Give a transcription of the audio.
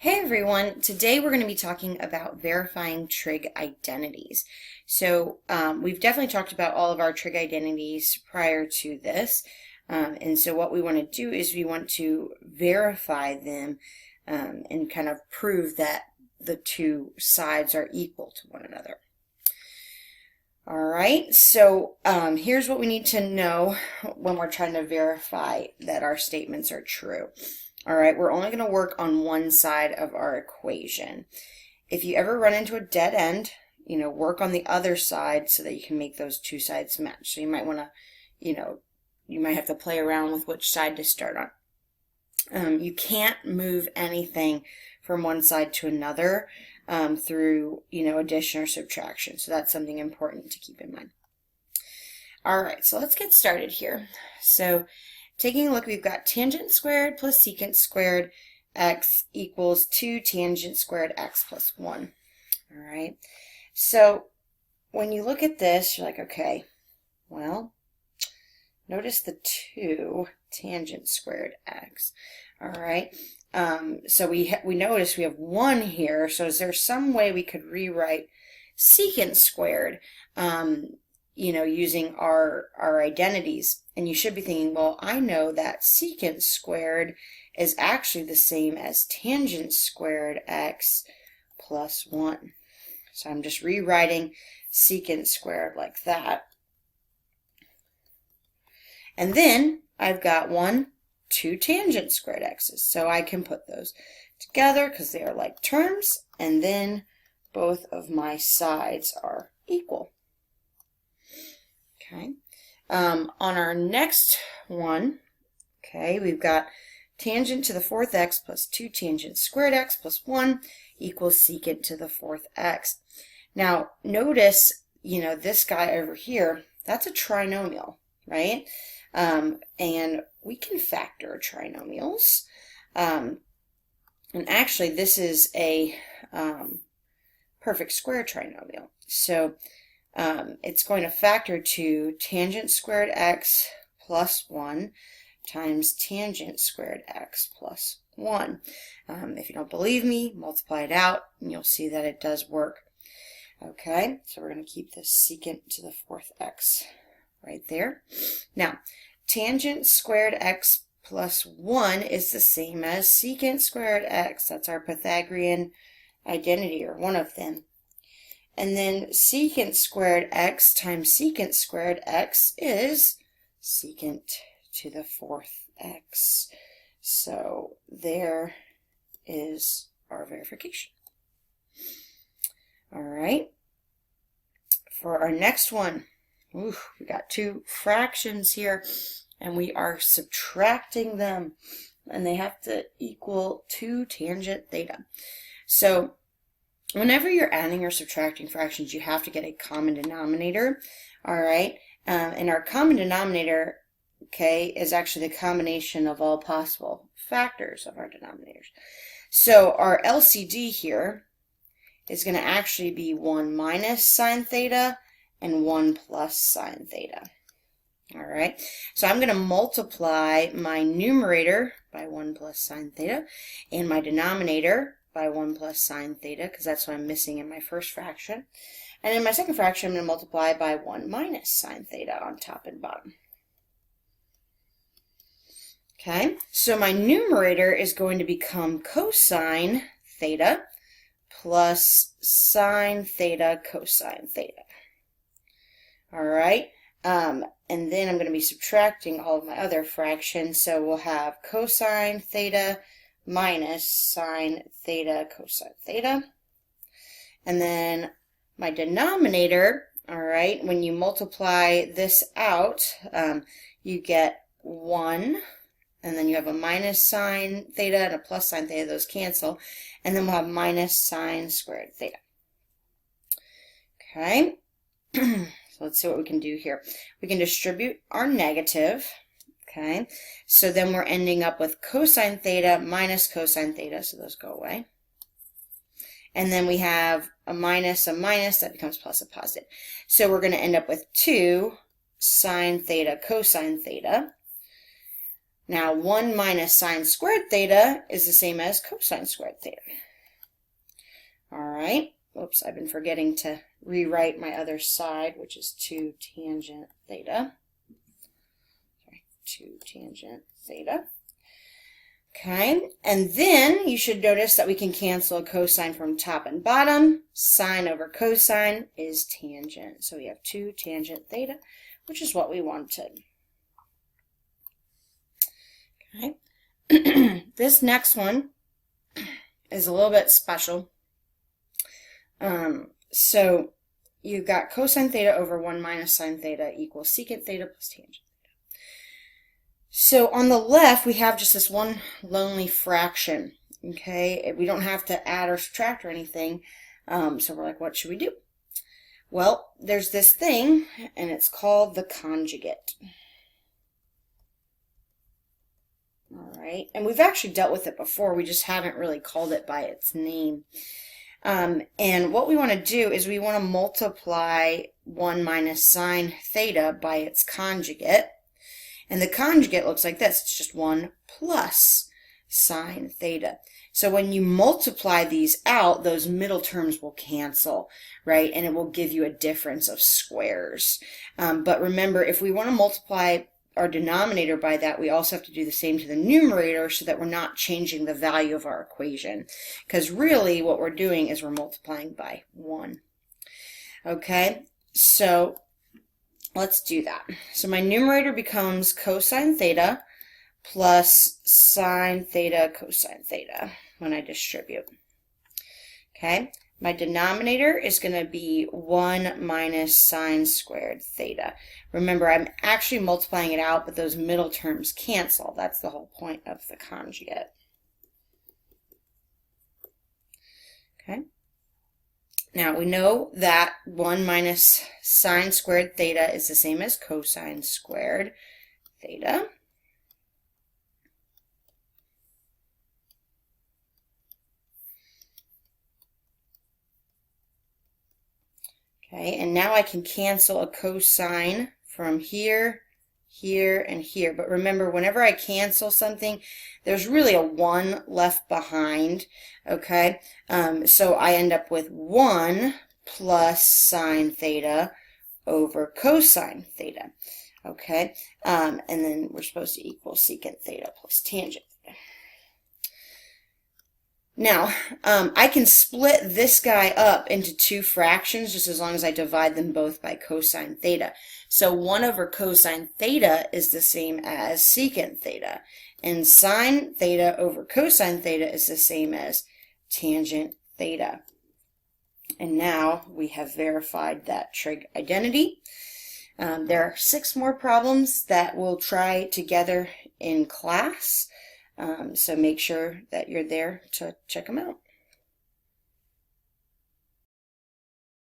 Hey everyone, today we're going to be talking about verifying trig identities. We've definitely talked about all of our trig identities prior to this. And so what we want to do is we want to verify them and kind of prove that the two sides are equal to one another. All right, here's what we need to know when we're trying to verify that our statements are true. All right, we're only going to work on one side of our equation. If you ever run into a dead end, work on the other side so that you can make those two sides match. So you might want to, you might have to play around with which side to start on. You can't move anything from one side to another through, addition or subtraction. So that's something important to keep in mind. All right, so let's get started here. So taking a look, we've got tangent squared plus secant squared x equals 2 tangent squared x plus 1. All right, so when you look at this, you're like, okay, well, notice the 2 tangent squared x. All right, so we notice we have 1 here, so is there some way we could rewrite secant squared using our identities? And you should be thinking, well, I know that secant squared is actually the same as tangent squared x plus 1. So I'm just rewriting secant squared like that. And then I've got 2 tangent squared x's. So I can put those together because they are like terms, and then both of my sides are equal. Okay. On our next one, okay, we've got tangent to the 4th x plus 2 tangent squared x plus 1 equals secant to the 4th x. Now, notice, this guy over here, that's a trinomial, right? And we can factor trinomials. And actually, this is a perfect square trinomial. So it's going to factor to tangent squared x plus 1 times tangent squared x plus 1. If you don't believe me, multiply it out and you'll see that it does work. Okay, so we're going to keep this secant to the 4th x right there. Now, tangent squared x plus 1 is the same as secant squared x. That's our Pythagorean identity, or one of them. And then secant squared x times secant squared x is secant to the 4th x. So there is our verification. All right. For our next one, we got 2 fractions here, and we are subtracting them, and they have to equal 2 tangent theta. So whenever you're adding or subtracting fractions, you have to get a common denominator, all right? And our common denominator, okay, is actually the combination of all possible factors of our denominators. So our LCD here is going to actually be 1 minus sine theta and 1 plus sine theta. All right, so I'm going to multiply my numerator by 1 plus sine theta and my denominator by 1 plus sine theta, because that's what I'm missing in my first fraction. And in my second fraction, I'm going to multiply by 1 minus sine theta on top and bottom. Okay, so my numerator is going to become cosine theta plus sine theta cosine theta. All right, and then I'm going to be subtracting all of my other fractions, so we'll have cosine theta minus sine theta cosine theta. And then my denominator, all right, when you multiply this out, you get 1, and then you have a minus sine theta and a plus sine theta, those cancel, and then we'll have minus sine squared theta. Okay, so let's see what we can do here. We can distribute our negative. Okay, so then we're ending up with cosine theta minus cosine theta, so those go away. And then we have a minus, that becomes plus, a positive. So we're going to end up with 2 sine theta cosine theta. Now 1 minus sine squared theta is the same as cosine squared theta. All right. Oops, I've been forgetting to rewrite my other side, which is 2 tangent theta. Sorry, 2 tangent theta. Okay, and then you should notice that we can cancel a cosine from top and bottom. Sine over cosine is tangent. So we have 2 tangent theta, which is what we wanted. Okay, this next one is a little bit special. So you've got cosine theta over 1 minus sine theta equals secant theta plus tangent theta. So on the left, we have just this one lonely fraction, okay? We don't have to add or subtract or anything. So we're like, what should we do? Well, there's this thing, and it's called the conjugate. All right, and we've actually dealt with it before. We just haven't really called it by its name. And what we want to do is we want to multiply 1 minus sine theta by its conjugate. And the conjugate looks like this. It's just 1 plus sine theta. So when you multiply these out, those middle terms will cancel, right? And it will give you a difference of squares. But remember, if we want to multiply our denominator by that, we also have to do the same to the numerator so that we're not changing the value of our equation. Because really what we're doing is we're multiplying by 1. Okay, so let's do that. So my numerator becomes cosine theta plus sine theta cosine theta when I distribute. Okay, my denominator is going to be 1 minus sine squared theta. Remember, I'm actually multiplying it out, but those middle terms cancel. That's the whole point of the conjugate. Okay. Now, we know that 1 minus sine squared theta is the same as cosine squared theta. Okay, and now I can cancel a cosine from here, here, and here. But remember, whenever I cancel something, there's really a 1 left behind, okay? So I end up with 1 plus sine theta over cosine theta, okay? And then we're supposed to equal secant theta plus tangent theta. Now, I can split this guy up into 2 fractions just as long as I divide them both by cosine theta. So 1 over cosine theta is the same as secant theta. And sine theta over cosine theta is the same as tangent theta. And now we have verified that trig identity. There are 6 more problems that we'll try together in class. So make sure that you're there to check them out.